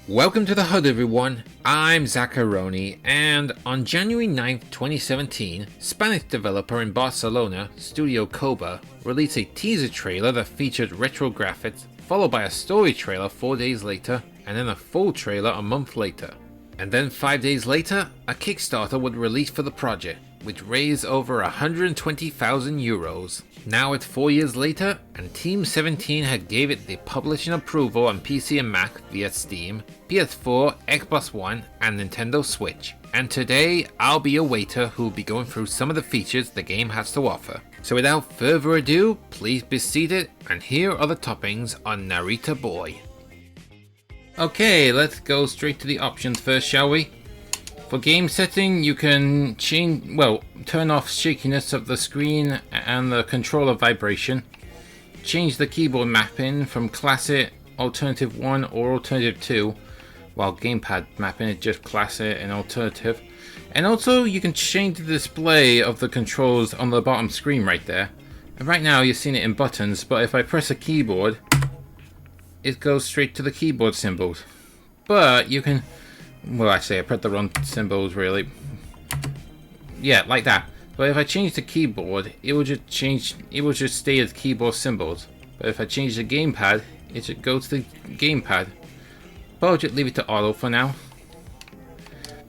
Welcome to the HUD everyone, I'm Zacharoni, and on January 9th, 2017, Spanish developer in Barcelona, Studio Coba, released a teaser trailer that featured retro graphics, followed by a story trailer 4 days later, and then a full trailer a month later. And then 5 days later, a Kickstarter would release for the project, which raised over €120,000. Now it's 4 years later, and Team 17 had gave it the publishing approval on PC and Mac via Steam, PS4, Xbox One, and Nintendo Switch. And today, I'll be your waiter who will be going through some of the features the game has to offer. So without further ado, please be seated, and here are the toppings on Narita Boy. Okay, let's go straight to the options first, shall we? For game setting, you can turn off shakiness of the screen and the controller vibration. Change the keyboard mapping from Classic, Alternative 1 or Alternative 2, while gamepad mapping is just Classic and Alternative. And also, you can change the display of the controls on the bottom screen right there. And right now, you're seeing it in buttons, but if I press a keyboard, it goes straight to the keyboard symbols. But you can... Well, I pressed the wrong symbols, really. Yeah, like that. But if I change the keyboard, it will just stay as keyboard symbols. But if I change the gamepad, it should go to the gamepad. But I'll just leave it to auto for now.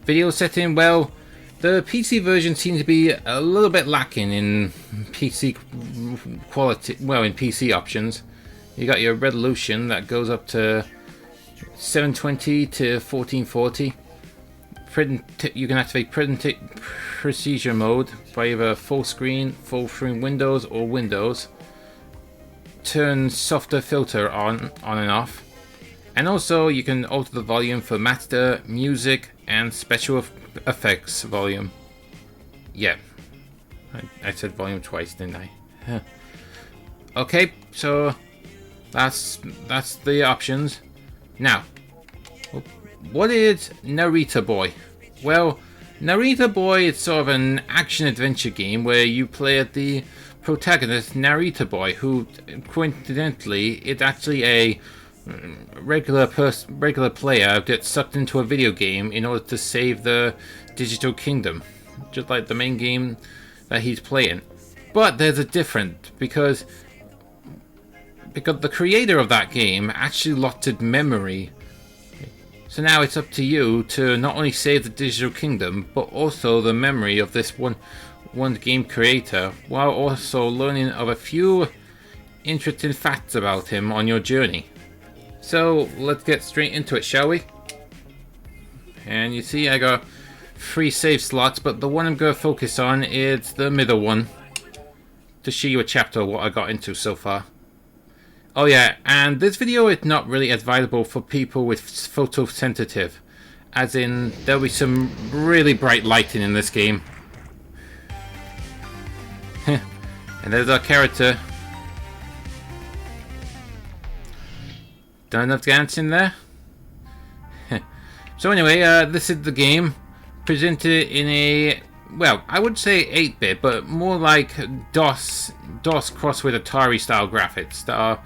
Video setting, well, the PC version seems to be a little bit lacking in PC quality, in PC options. You got your resolution that goes up to 720 to 1440. You can activate precision mode by either full screen Windows or Windows. Turn softer filter on and off. And also you can alter the volume for master, music, and special effects volume. Yeah, I said volume twice, didn't I? Okay, so that's the options. Now, what is Narita Boy? Well, Narita Boy is sort of an action-adventure game where you play as the protagonist Narita Boy, who, coincidentally, is actually a regular player gets sucked into a video game in order to save the digital kingdom, just like the main game that he's playing. But there's a difference, because the creator of that game actually lost his memory. So now it's up to you to not only save the digital kingdom, but also the memory of this one game creator, while also learning of a few interesting facts about him on your journey. So let's get straight into it, shall we? And you see I got 3 save slots, but the one I'm going to focus on is the middle one, to show you a chapter of what I got into so far. Oh yeah, and this video is not really advisable for people with photosensitive, as in there'll be some really bright lighting in this game. And there's our character. Done enough dancing there? So anyway, this is the game, presented in a, I would say 8-bit, but more like DOS crossed with Atari style graphics that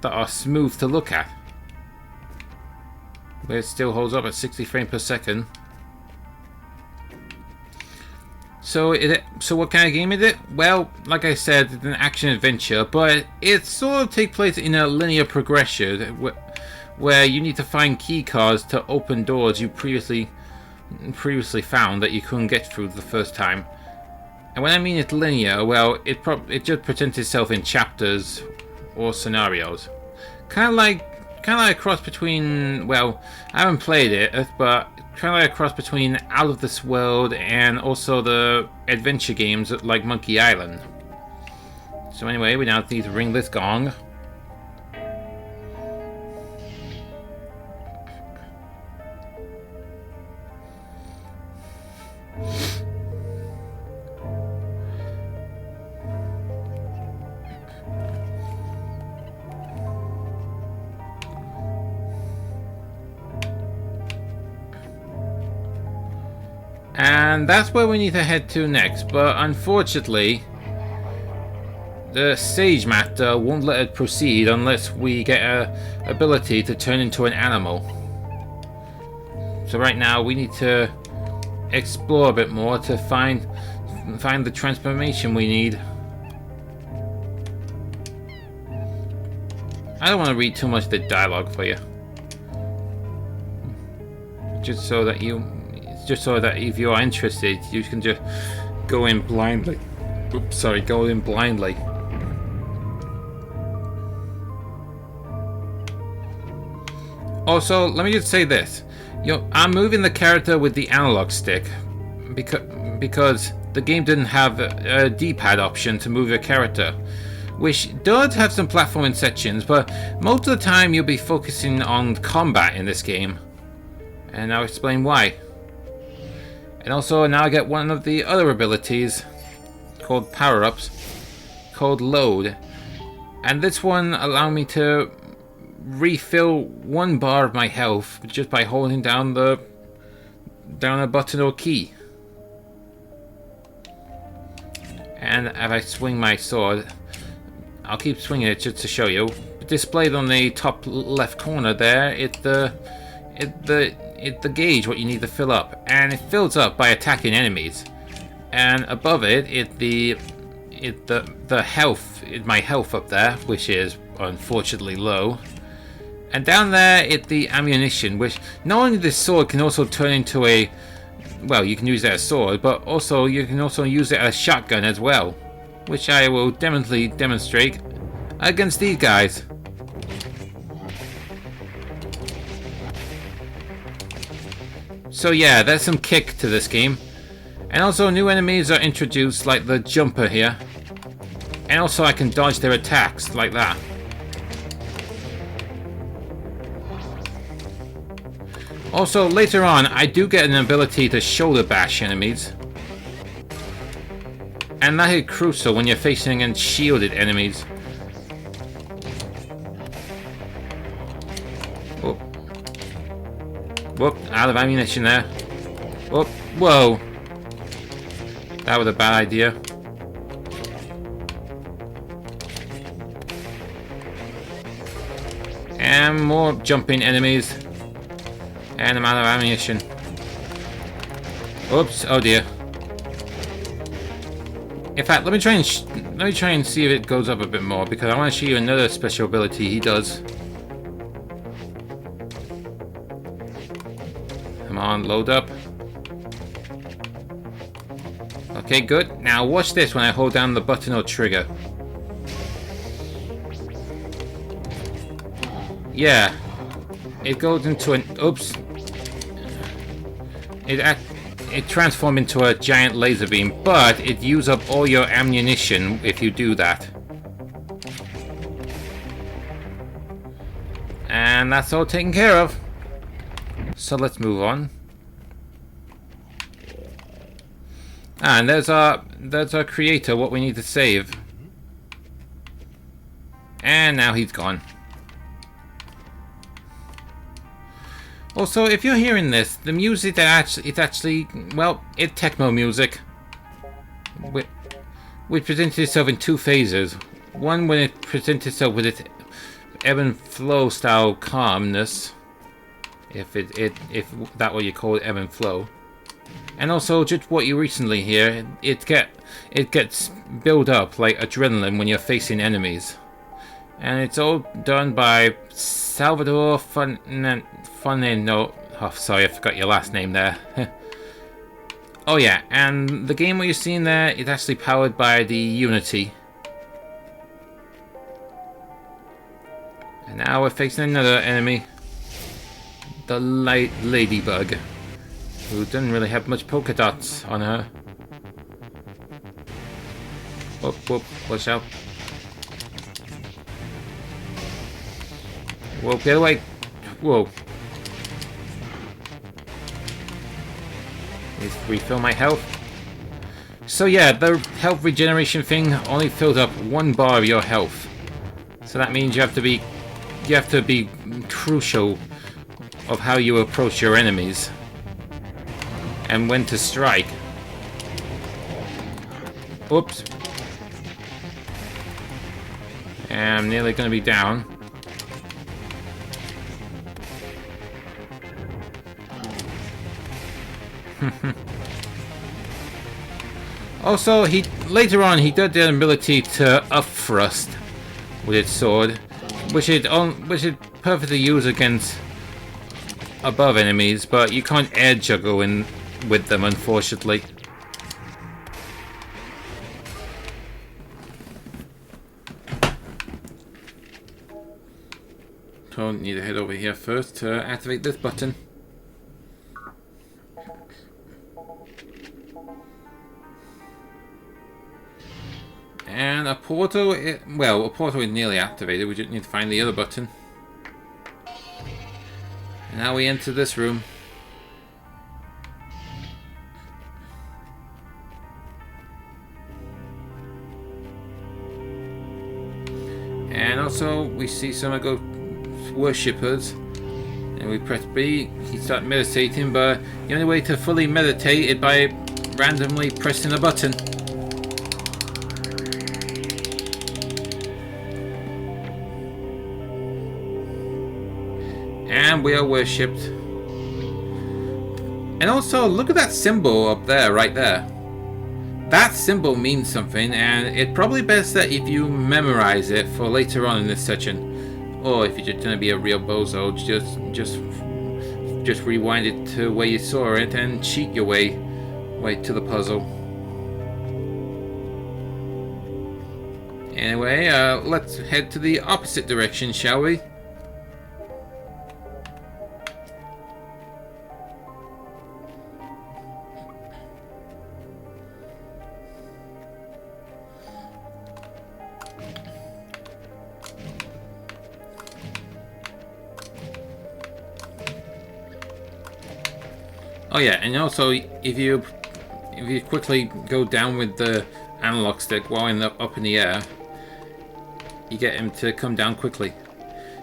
are smooth to look at. But it still holds up at 60 frames per second. So what kind of game is it? Well, like I said, it's an action adventure, but it sort of takes place in a linear progression where you need to find key cards to open doors you previously found that you couldn't get through the first time. And when I mean it's linear, well, it just presents itself in chapters or scenarios. Kind of like a cross between, I haven't played it, but kind of like a cross between Out of This World and also the adventure games like Monkey Island. So anyway, we now need to ring this gong. And that's where we need to head to next, but unfortunately the Sage Master won't let it proceed unless we get a ability to turn into an animal. So right now we need to explore a bit more to find the transformation we need. I don't want to read too much of the dialogue for you. Just so that if you are interested, you can just go in blindly. Oops, sorry, go in blindly. Also, let me just say this. I'm moving the character with the analog stick because the game didn't have a D-pad option to move your character, which does have some platforming sections, but most of the time you'll be focusing on combat in this game. And I'll explain why. And also now I get one of the other abilities called power-ups, called load. And this one allows me to refill 1 bar of my health just by holding down a button or key. And if I swing my sword, I'll keep swinging it just to show you. Displayed on the top left corner there, it's the gauge what you need to fill up, and it fills up by attacking enemies. And above it, the health, my health up there, which is unfortunately low. And down there, it's the ammunition, which not only this sword can also turn into a, well, you can use it as a sword, but also you can also use it as a shotgun as well, which I will definitely demonstrate against these guys. So yeah, there's some kick to this game. And also new enemies are introduced, like the jumper here. And also I can dodge their attacks, like that. Also, later on, I do get an ability to shoulder bash enemies. And that is crucial when you're facing against shielded enemies. Whoop. Whoop, out of ammunition there. Whoop, whoa. That was a bad idea. And more jumping enemies. And I'm out of ammunition. Oops, oh dear. In fact, let me try and see if it goes up a bit more, because I want to show you another special ability he does. Come on, load up. Okay, good. Now watch this when I hold down the button or trigger. Yeah. It goes into an... Oops. It transforms into a giant laser beam, but it uses up all your ammunition if you do that. And that's all taken care of. So let's move on. And there's our creator, what we need to save. And now he's gone. Also, if you're hearing this, the music that it's actually, well, it's techno music, which presents itself in 2 phases. One when it presents itself with its ebb and flow style calmness, if that what you call it, ebb and flow, and also just what you recently hear, it gets built up like adrenaline when you're facing enemies, and it's all done by Salvador no, oh sorry, I forgot your last name there. Oh yeah, and the game what you're seeing there is actually powered by the Unity. And now we're facing another enemy, the Ladybug, who doesn't really have much polka dots on her. Whoop, whoop, watch out. Whoa, get away. Whoa. Refill my health. So yeah, the health regeneration thing only fills up 1 bar of your health. So that means you have to be crucial of how you approach your enemies and when to strike. Oops. And I'm nearly going to be down. Also, later on he got the ability to up thrust with its sword, which it perfectly use against above enemies, but you can't air juggle with them, unfortunately. So I need to head over here first to activate this button. And a portal, a portal is nearly activated. We just need to find the other button. And now we enter this room. And also we see some of the worshippers. And we press B, he starts meditating, but the only way to fully meditate is by randomly pressing a button. And we are worshipped. And also, look at that symbol up there, right there. That symbol means something, and it's probably best that if you memorize it for later on in this section, or if you're just gonna be a real bozo, just rewind it to where you saw it and cheat your way to the puzzle. Anyway, let's head to the opposite direction, shall we? Oh yeah, and also if you quickly go down with the analog stick while up in the air, you get him to come down quickly.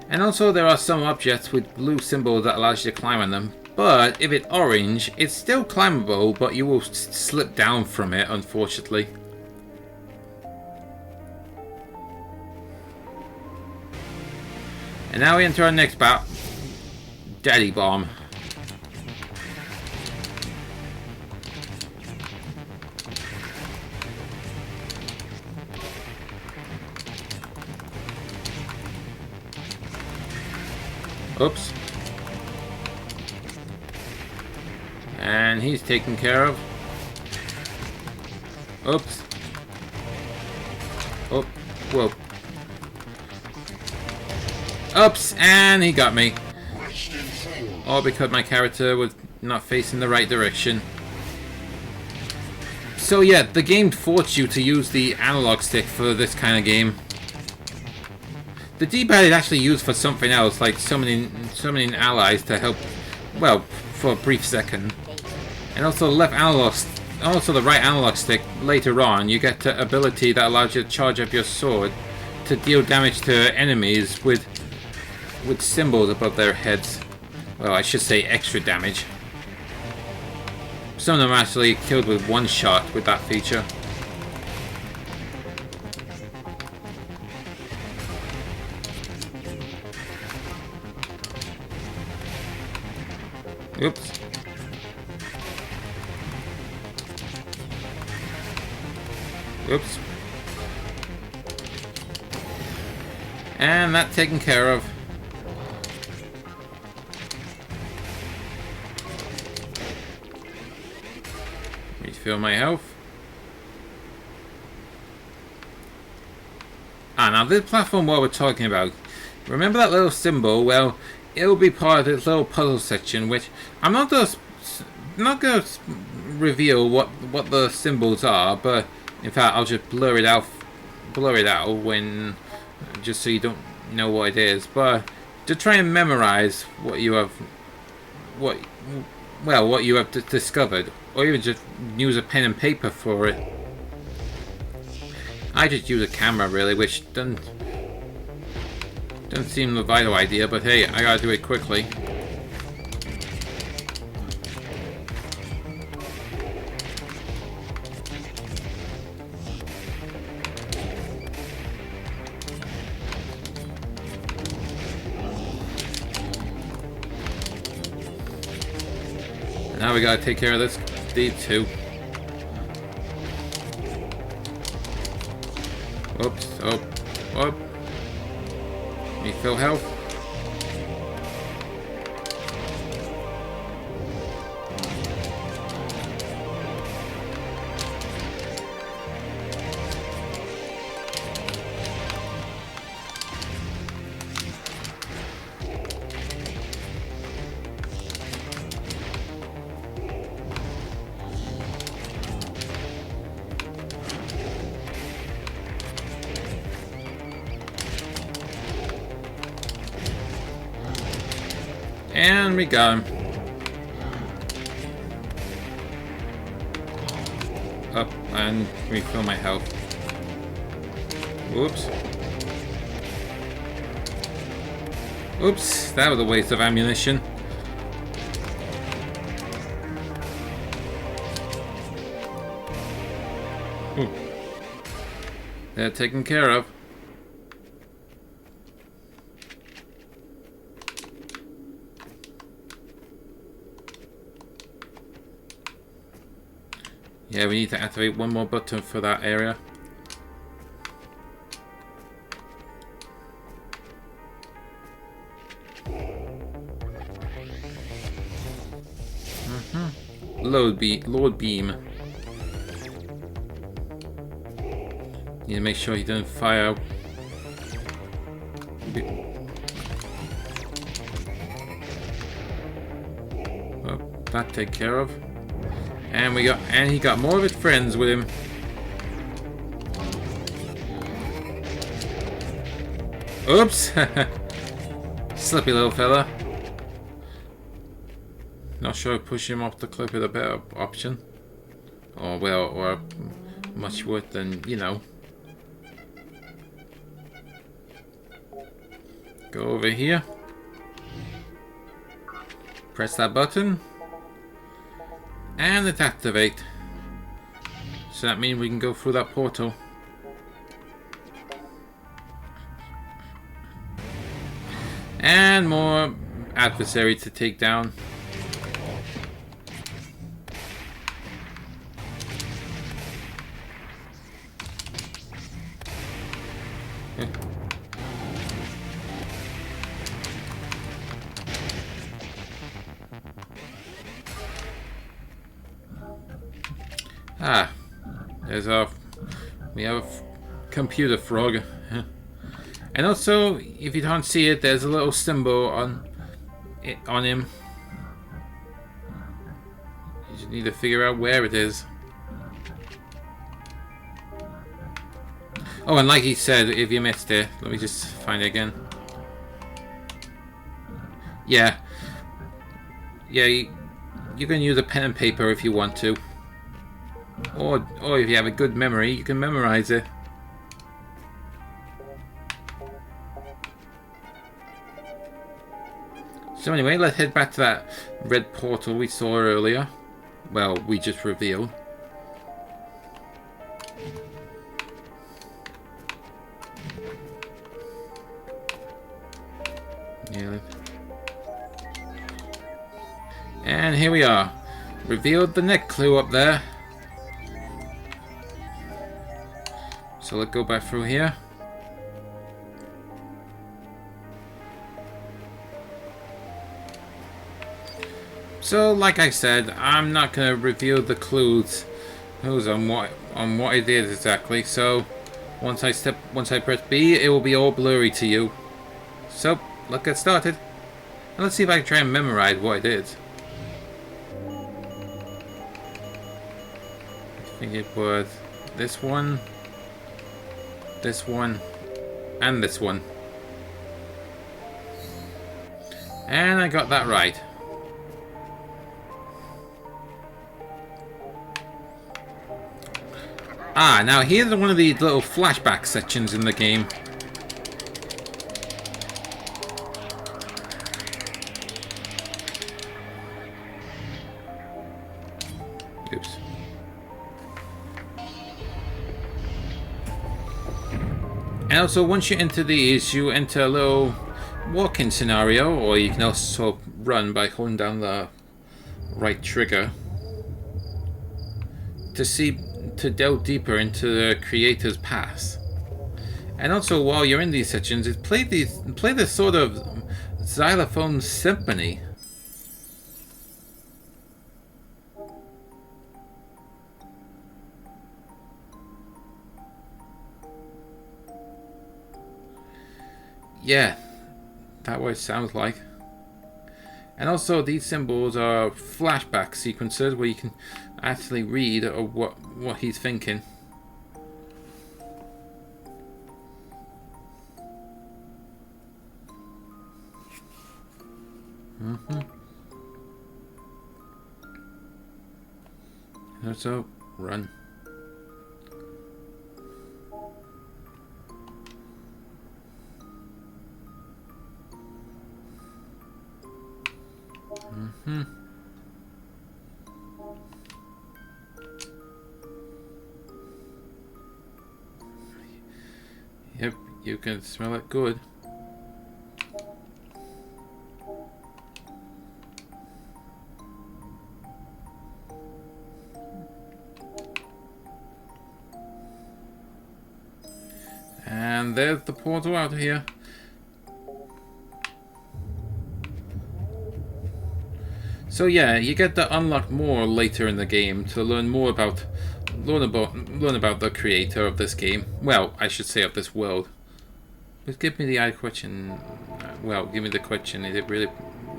And also there are some objects with blue symbols that allows you to climb on them, but if it's orange, it's still climbable, but you will slip down from it, unfortunately. And now we enter our next bout, Daddy Bomb. Oops. And he's taken care of. Oops. Oh, whoa. Oops, and he got me. All because my character was not facing the right direction. So yeah, the game forced you to use the analog stick for this kind of game. The D-pad is actually used for something else, like summoning allies to help, well, for a brief second. And also the right analog stick later on, you get the ability that allows you to charge up your sword to deal damage to enemies with symbols above their heads. Well, I should say extra damage. Some of them are actually killed with one shot with that feature. Oops. Oops. And that taken care of. Refill my health. Now this platform what we're talking about. Remember that little symbol? Well, it'll be part of this little puzzle section, which I'm not going to reveal what the symbols are, but in fact I'll just blur it out when, just so you don't know what it is. But to try and memorize what you have discovered, or even just use a pen and paper for it. I just use a camera really, which doesn't seem the vital idea, but hey, I gotta do it quickly. now we gotta take care of this dude too. Oops, oh, oh. Need full health. And we got him. Up and refill my health. Whoops. Oops, that was a waste of ammunition. Ooh. They're taken care of. Yeah, we need to activate one more button for that area. Load beam. Need to make sure he doesn't fire. Oh, that take care of. And he got more of his friends with him. Oops! Slippy little fella. Not sure push him off the cliff is a better option. Or well, or much worse than, you know. Go over here. Press that button. And it activate. So that means we can go through that portal. And more adversaries to take down. We have a computer frog. And also, if you don't see it, there's a little symbol on him. You just need to figure out where it is. Oh, and like he said, if you missed it, let me just find it again. Yeah. Yeah, you can use a pen and paper if you want to. Or if you have a good memory, you can memorize it. So anyway, let's head back to that red portal we saw earlier. Well, we just revealed. Yeah. And here we are. Revealed the next clue up there. So let's go back through here. So, like I said, I'm not gonna reveal the clues on what it is exactly. So, once I press B, it will be all blurry to you. So, let's get started. And let's see if I can try and memorize what it is. I think it was this one, and this one. And I got that right. Ah, now here's one of these little flashback sections in the game. Oops. And also, once you enter these, you enter a little walking scenario, or you can also run by holding down the right trigger to delve deeper into the creator's past. And also, while you're in these sections, play this sort of xylophone symphony. Yeah, that's what it sounds like. And also, these symbols are flashback sequences where you can actually read what he's thinking. So, run. Yep, you can smell it good. And there's the portal out here. So yeah, you get to unlock more later in the game to learn about the creator of this game. Well, I should say of this world. But give me the question. Well, give me the question. Is it really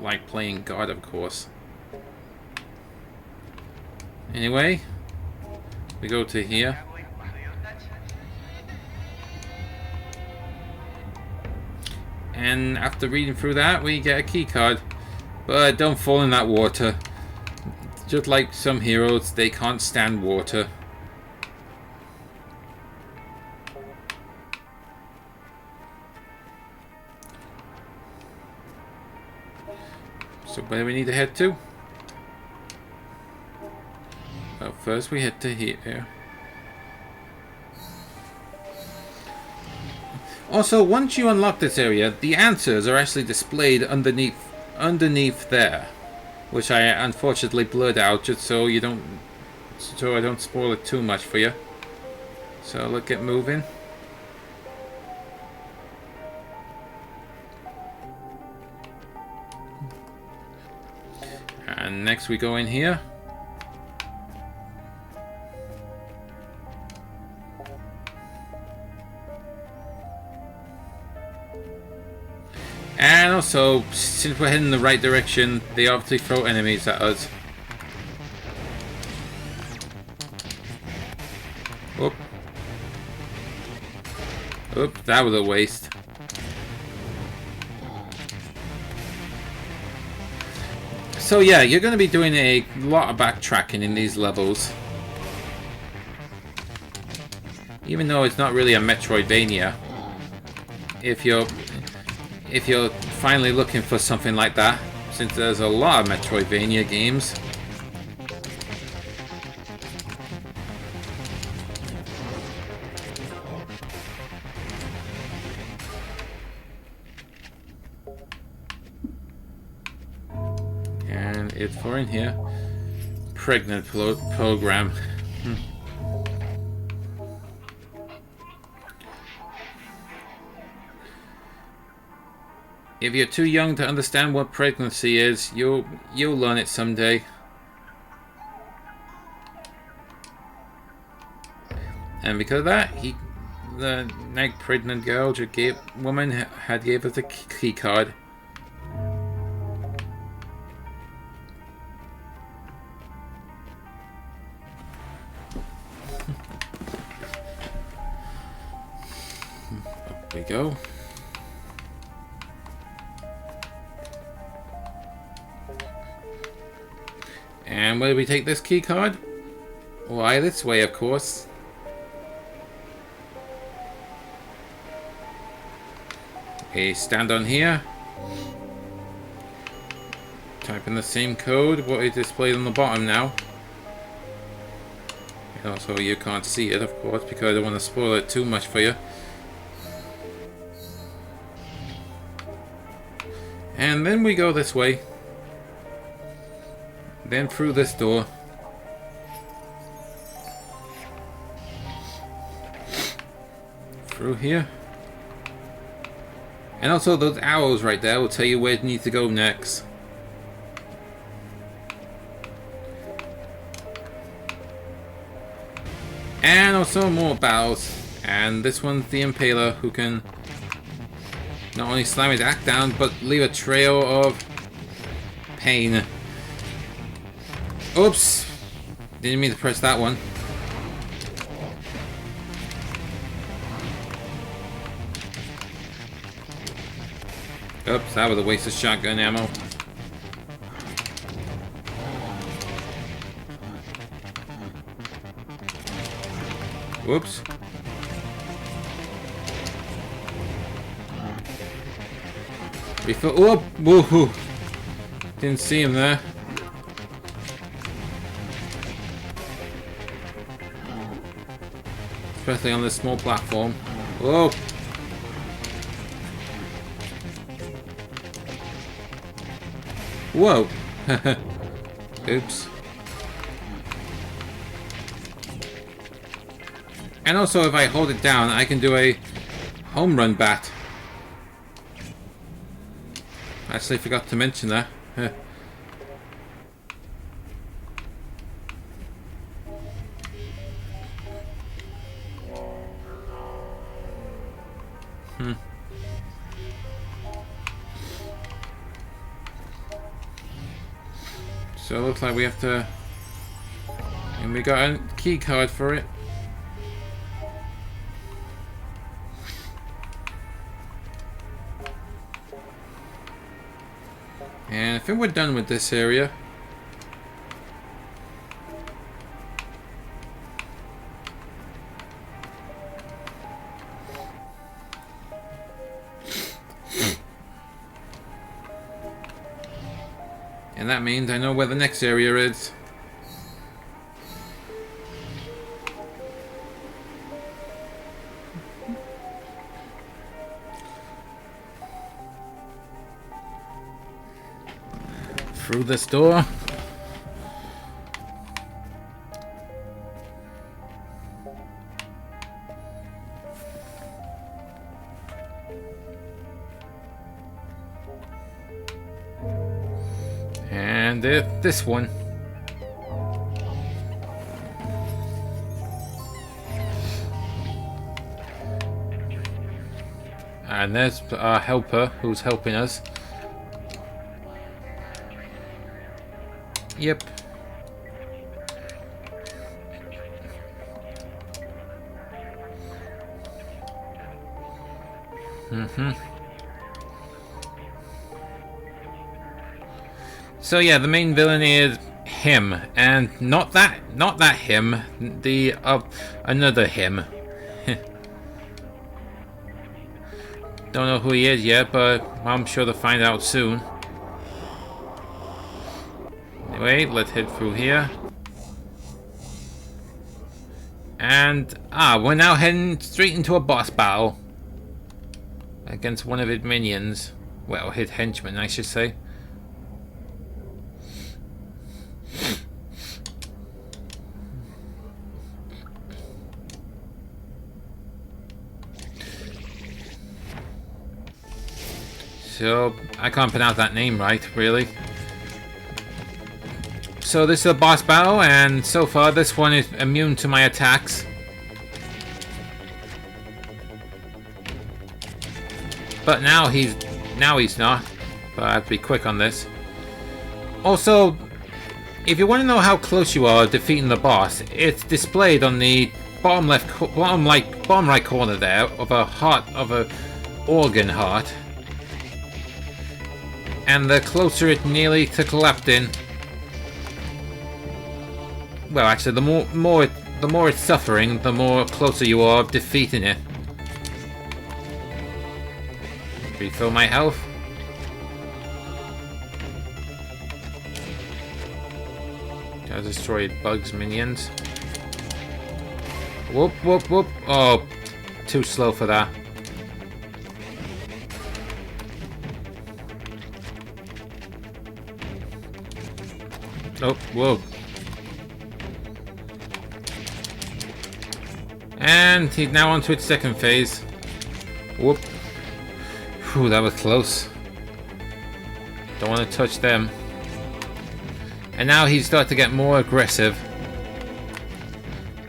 like playing God? Of course. Anyway, we go to here. And after reading through that, we get a key card. But don't fall in that water. Just like some heroes, they can't stand water. So where do we need to head to? Well, first we head to here. Also, once you unlock this area, the answers are actually displayed underneath there, which I unfortunately blurred out just so I don't spoil it too much for you. So let's get moving. And next we go in here. And also, since we're heading in the right direction, they obviously throw enemies at us. Oop. Oop, that was a waste. So yeah, you're going to be doing a lot of backtracking in these levels. Even though it's not really a Metroidvania. If you're finally looking for something like that, since there's a lot of Metroidvania games. And it's for in here. Pregnant program. If you're too young to understand what pregnancy is, you'll learn it someday. And because of that, the next pregnant girl woman had gave us a key card. Up we go. And where do we take this key card? Why, this way, of course. We stand on here. Type in the same code, what is displayed on the bottom now. And also, you can't see it, of course, because I don't want to spoil it too much for you. And then we go this way. Then through this door. Through here. And also those arrows right there will tell you where you need to go next. And also more battles. And this one's the Impaler, who can not only slam his axe down, but leave a trail of pain. Oops! Didn't mean to press that one. Oops, that was a waste of shotgun ammo. Whoops. Refill. Oh, woohoo! Didn't see him there. Especially on this small platform. Whoa! Whoa! Oops. And also, if I hold it down, I can do a home run bat. Actually, forgot to mention that. So it looks like we have to... And we got a key card for it. And I think we're done with this area. And that means I know where the next area is. Through this door. And this one. And there's our helper who's helping us. Yep. So yeah, the main villain is him, and not that him, the another him. Don't know who he is yet, but I'm sure to find out soon. Anyway, let's head through here. And we're now heading straight into a boss battle against one of his minions. Well, his henchmen, I should say. So, I can't pronounce that name right, really. So this is a boss battle, and so far this one is immune to my attacks. But now he's not. But I have to be quick on this. Also, if you want to know how close you are defeating the boss, it's displayed on the bottom right corner there of a heart, of a organ heart. And the closer it nearly to collapsing, well, actually, the more it's suffering, the more closer you are defeating it. Refill my health. I destroyed bugs minions. Whoop whoop whoop! Oh, too slow for that. Oh, whoa. And he's now on to its second phase. Whoop. Whew, that was close. Don't want to touch them. And now he's starting to get more aggressive.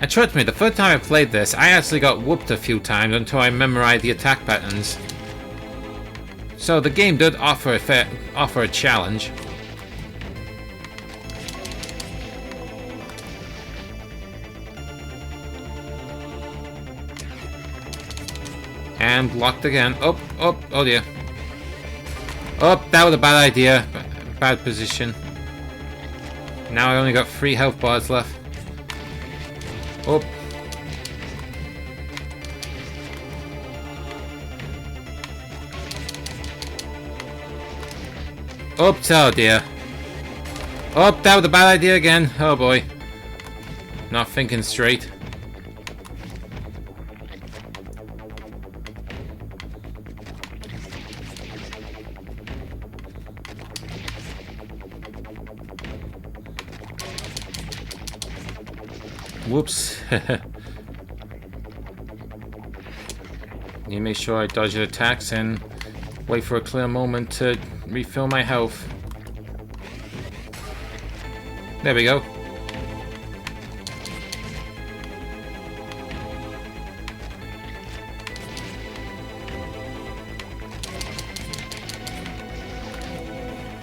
And trust me, the first time I played this, I actually got whooped a few times until I memorized the attack patterns. So the game did offer a challenge. And blocked again. Oh, oh, oh dear. Oh, that was a bad idea. Bad position. Now I only got 3 health bars left. Oh. Oops, oh dear. Oh, that was a bad idea again. Oh boy. Not thinking straight. Whoops. Need to make sure I dodge the attacks and wait for a clear moment to refill my health. There we go.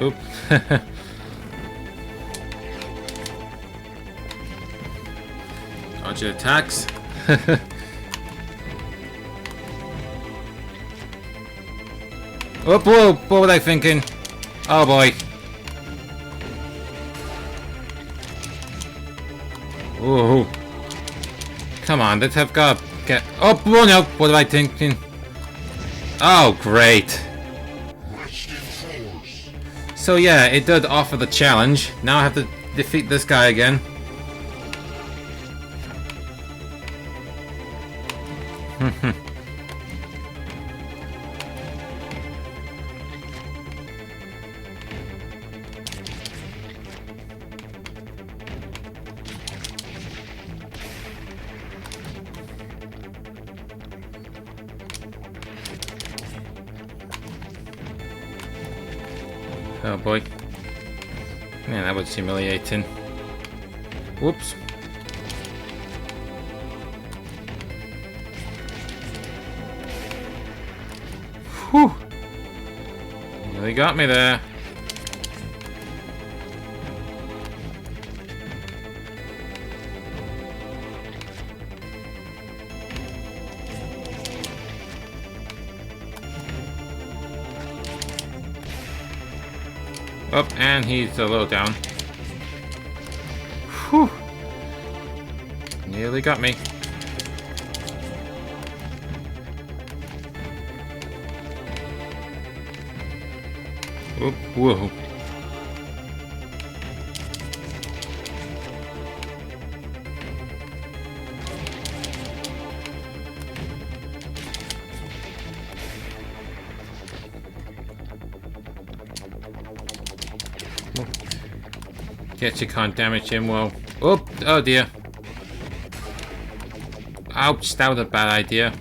Oop. Dodge the attacks. Oh, whoa, what was I thinking? Oh boy. Ooh. Come on, let's have got get. Oh, whoa, no, what am I thinking? Oh, great. So yeah, it did offer the challenge. Now I have to defeat this guy again. Oh boy. Man, that was humiliating. Whoops. Whew. Really got me there. Oh, and he's a little down. Whew. Nearly got me. Oop, whoa. Guess you can't damage him well. Oh, oh dear. Ouch, that was a bad idea.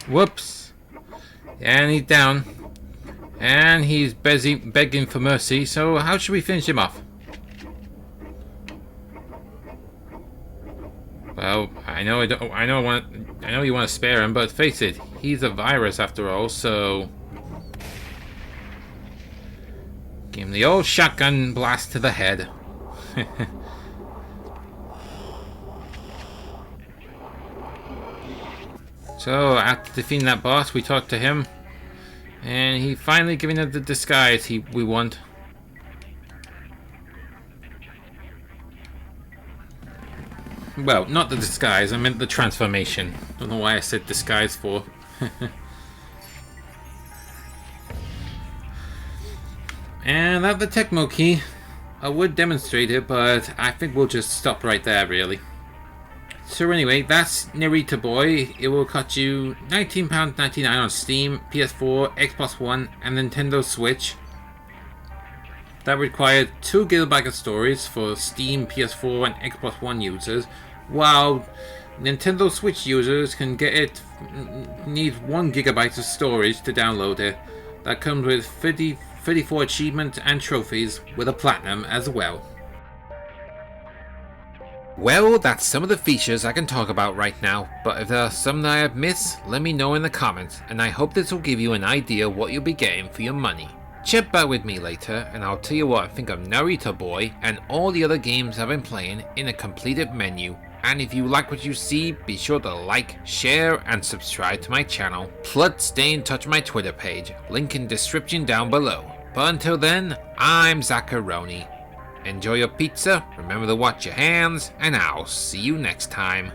Whoops. And he's down. And he's begging for mercy, so how should we finish him off? Well, I know you want to spare him, but face it, he's a virus after all, so give him the old shotgun blast to the head. So after defeating that boss, we talked to him, and he finally giving us the disguise we want. Well, not the disguise, I meant the transformation. Don't know why I said disguise for. And that's the Tecmo key. I would demonstrate it, but I think we'll just stop right there, really. So anyway, that's Narita Boy. It will cost you £19.99 on Steam, PS4, Xbox One, and Nintendo Switch. That required 2 GB of storage for Steam, PS4, and Xbox One users, while Nintendo Switch users can need 1 GB of storage to download it. That comes with 34 achievements and trophies with a platinum as well. Well, that's some of the features I can talk about right now, but if there are some that I have missed, let me know in the comments, and I hope this will give you an idea what you'll be getting for your money. Check back with me later, and I'll tell you what I think of Narita Boy and all the other games I've been playing in a completed menu. And if you like what you see, be sure to like, share, and subscribe to my channel. Plus, stay in touch with my Twitter page, link in description down below. But until then, I'm Zacharoni. Enjoy your pizza, remember to wash your hands, and I'll see you next time.